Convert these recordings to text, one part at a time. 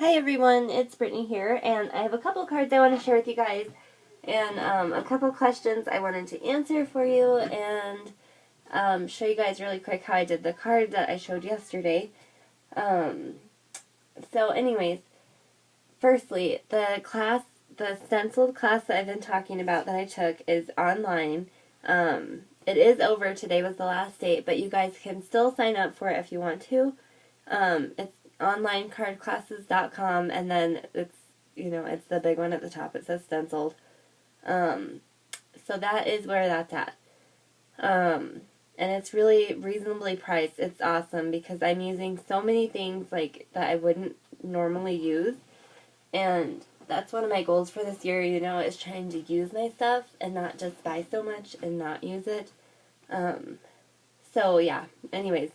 Hi everyone, it's Brittany here, and I have a couple cards I want to share with you guys, and a couple questions I wanted to answer for you, and show you guys really quick how I did the card that I showed yesterday. So anyways, firstly, the stenciled class that I've been talking about that I took is online. It is over. Today was the last date, but you guys can still sign up for it if you want to. It's onlinecardclasses.com, and then it's the big one at the top. It says stenciled. So that is where that's at. And it's really reasonably priced. It's awesome because I'm using so many things like that I wouldn't normally use, and that's one of my goals for this year, is trying to use my stuff and not just buy so much and not use it. So yeah, anyways,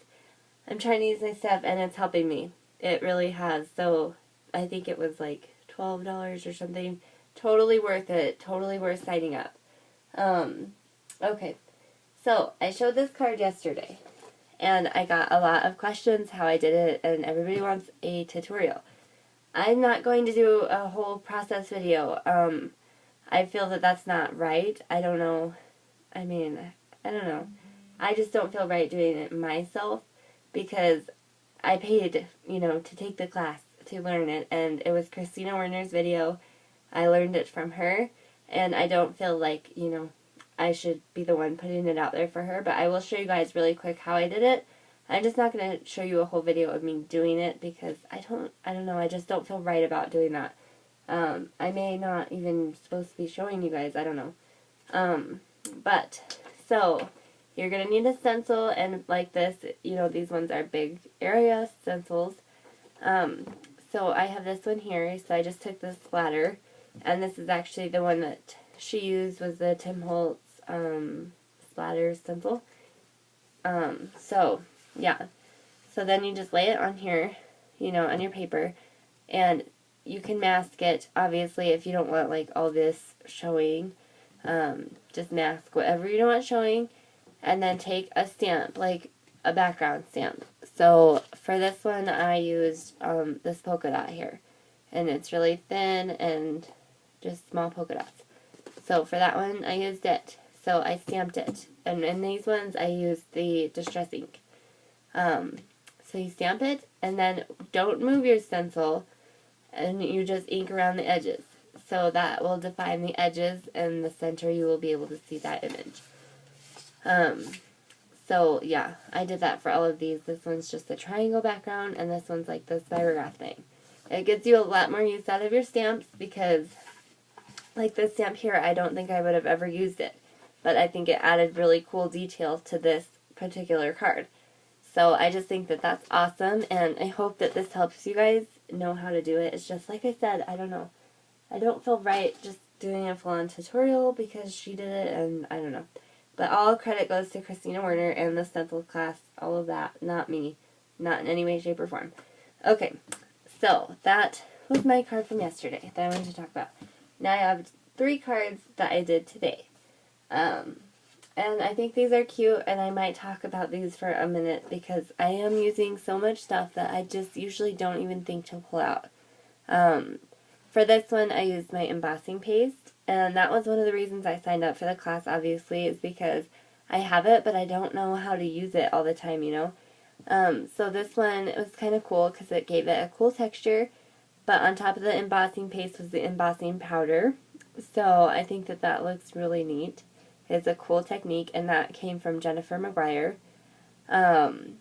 I'm trying to use my stuff and it's helping me. It really has. So I think it was like $12 or something. Totally worth it. Totally worth signing up. Okay. So I showed this card yesterday and I got a lot of questions how I did it, and everybody wants a tutorial. I'm not going to do a whole process video. I feel that that's not right. I don't know. I don't know. I just don't feel right doing it myself because I paid, to take the class, to learn it, and it was Christina Werner's video. I learned it from her, and I don't feel like, I should be the one putting it out there for her, but I will show you guys really quick how I did it. I'm just not going to show you a whole video of me doing it because I don't know, I just don't feel right about doing that. I may not even supposed to be showing you guys, I don't know. So you're going to need a stencil, and like this, these ones are big area stencils. So I have this one here, so I just took this splatter, and this is actually the one that she used, was the Tim Holtz splatter stencil. So yeah, so then you just lay it on here, on your paper, and you can mask it, obviously, if you don't want like all this showing. Just mask whatever you don't want showing, and then take a stamp, like a background stamp. So for this one I used this polka dot here, and it's really thin and just small polka dots. So for that one I used it, so I stamped it, and in these ones I used the Distress ink. So you stamp it, and then don't move your stencil, and you just ink around the edges. So that will define the edges, and the center you will be able to see that image. So yeah, I did that for all of these. This one's just a triangle background, and this one's like the spirograph thing. It gives you a lot more use out of your stamps because, like this stamp here, I don't think I would have ever used it, but I think it added really cool detail to this particular card. So I just think that that's awesome, and I hope that this helps you guys know how to do it. It's just like I said, I don't know. I don't feel right just doing a full-on tutorial because she did it, and I don't know. But all credit goes to Christina Werner and the stencil class, all of that, not me. Not in any way, shape, or form. Okay, so that was my card from yesterday that I wanted to talk about. Now I have 3 cards that I did today. And I think these are cute, and I might talk about these for a minute because I am using so much stuff that I just usually don't even think to pull out. For this one, I used my embossing paste, and that was one of the reasons I signed up for the class, obviously, is because I have it, but I don't know how to use it all the time, So this one, it was kind of cool because it gave it a cool texture, but on top of the embossing paste was the embossing powder, so I think that that looks really neat. It's a cool technique, and that came from Jennifer McGuire. And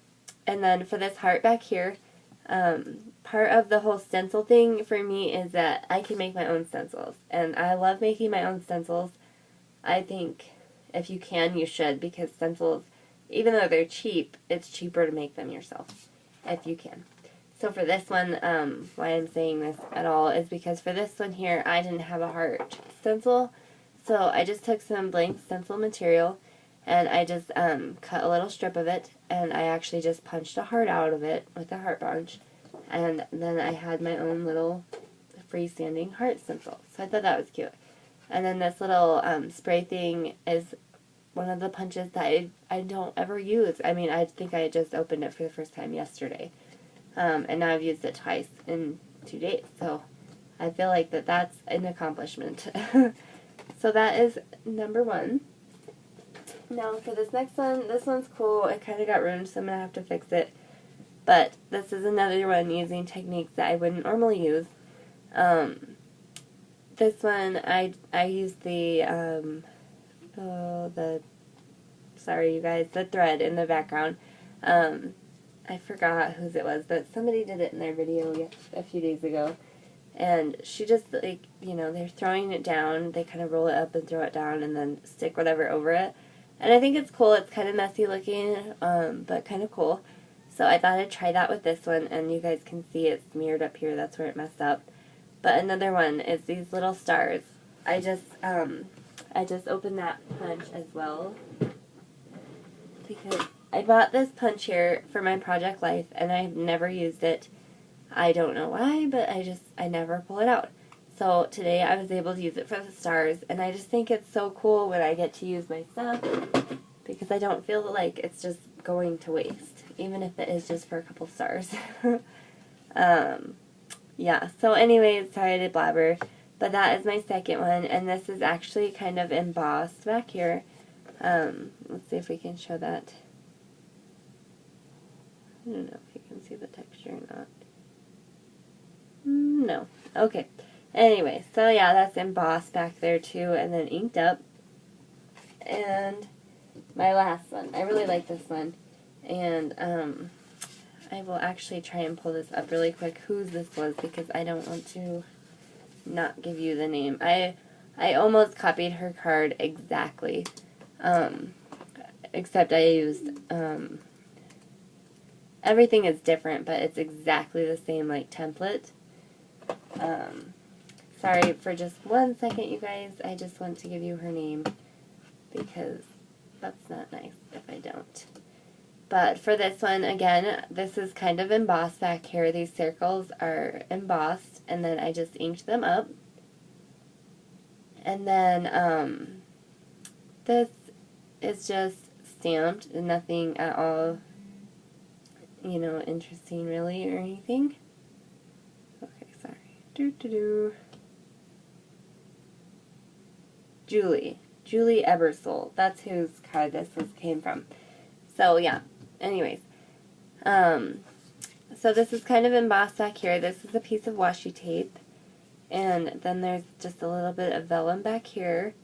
then for this heart back here, part of the whole stencil thing for me is that I can make my own stencils, and I love making my own stencils. I think if you can, you should, because stencils, even though they're cheap, it's cheaper to make them yourself, if you can. So for this one, why I'm saying this at all is because for this one here, I didn't have a heart stencil, so I just took some blank stencil material, and I just cut a little strip of it, and I actually just punched a heart out of it with a heart punch, and then I had my own little freestanding heart stencil. So I thought that was cute. And then this little spray thing is one of the punches that I don't ever use. I think I just opened it for the first time yesterday. And now I've used it twice in 2 days. So I feel like that's an accomplishment. So that is number 1. Now for this next one, this one's cool. It kind of got ruined, so I'm going to have to fix it. But this is another one using techniques that I wouldn't normally use. This one, I used the sorry you guys, the thread in the background. I forgot whose it was, but somebody did it in their video a few days ago. And she just, like, you know, they're throwing it down, they kind of roll it up and throw it down and then stick whatever over it. And I think it's cool. It's kind of messy looking, but kind of cool. So I thought I'd try that with this one, and you guys can see it smeared up here. That's where it messed up. But another one is these little stars. I just opened that punch as well, because I bought this punch here for my Project Life, and I've never used it. I don't know why, but I never pull it out. So today I was able to use it for the stars, and I just think it's so cool when I get to use my stuff, because I don't feel like it's just going to waste, even if it is just for a couple stars. Yeah, so anyways, sorry I did blabber, but that is my second one, and this is actually kind of embossed back here. Let's see if we can show that. I don't know if you can see the texture or not. No. Okay. Anyway, so yeah, that's embossed back there too, and then inked up. And my last one. I really like this one. And I will actually try and pull this up really quick whose this was, because I don't want to not give you the name. I almost copied her card exactly. Except I used everything is different, but it's exactly the same, like, template. Sorry for just 1 second, you guys. I just want to give you her name, because that's not nice if I don't. But for this one, again, this is kind of embossed back here. These circles are embossed, and then I just inked them up. And then this is just stamped, nothing at all, you know, interesting really or anything. Okay, sorry. Julie Ebersole. That's whose card this came from. So yeah. Anyways, so this is kind of embossed back here. This is a piece of washi tape, and then there's just a little bit of vellum back here.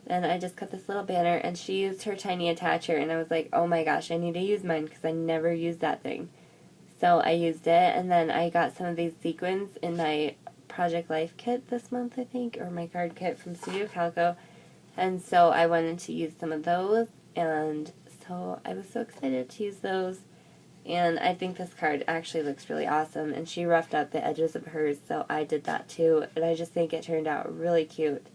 And I just cut this little banner, and she used her tiny attacher, and I was like, oh my gosh, I need to use mine because I never used that thing. So I used it, and then I got some of these sequins in my Project Life kit this month, I think, or my card kit from Studio Calico, and so I wanted to use some of those, and so I was so excited to use those, and I think this card actually looks really awesome, and she roughed up the edges of hers, so I did that too, and I just think it turned out really cute.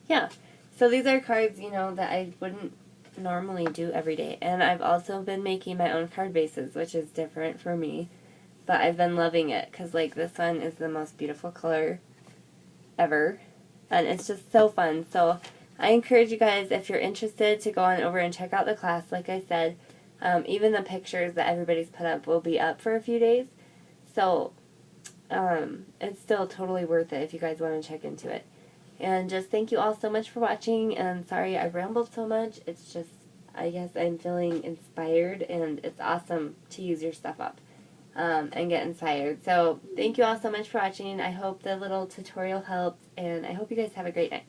Yeah, so these are cards, you know, that I wouldn't normally do every day, and I've also been making my own card bases, which is different for me, but I've been loving it, because, like, this one is the most beautiful color ever, and it's just so fun. So I encourage you guys, if you're interested, to go on over and check out the class. Like I said, even the pictures that everybody's put up will be up for a few days, so it's still totally worth it if you guys want to check into it. And just thank you all so much for watching, and sorry I rambled so much. It's just, I guess I'm feeling inspired, and it's awesome to use your stuff up and get inspired. So thank you all so much for watching. I hope the little tutorial helped, and I hope you guys have a great night.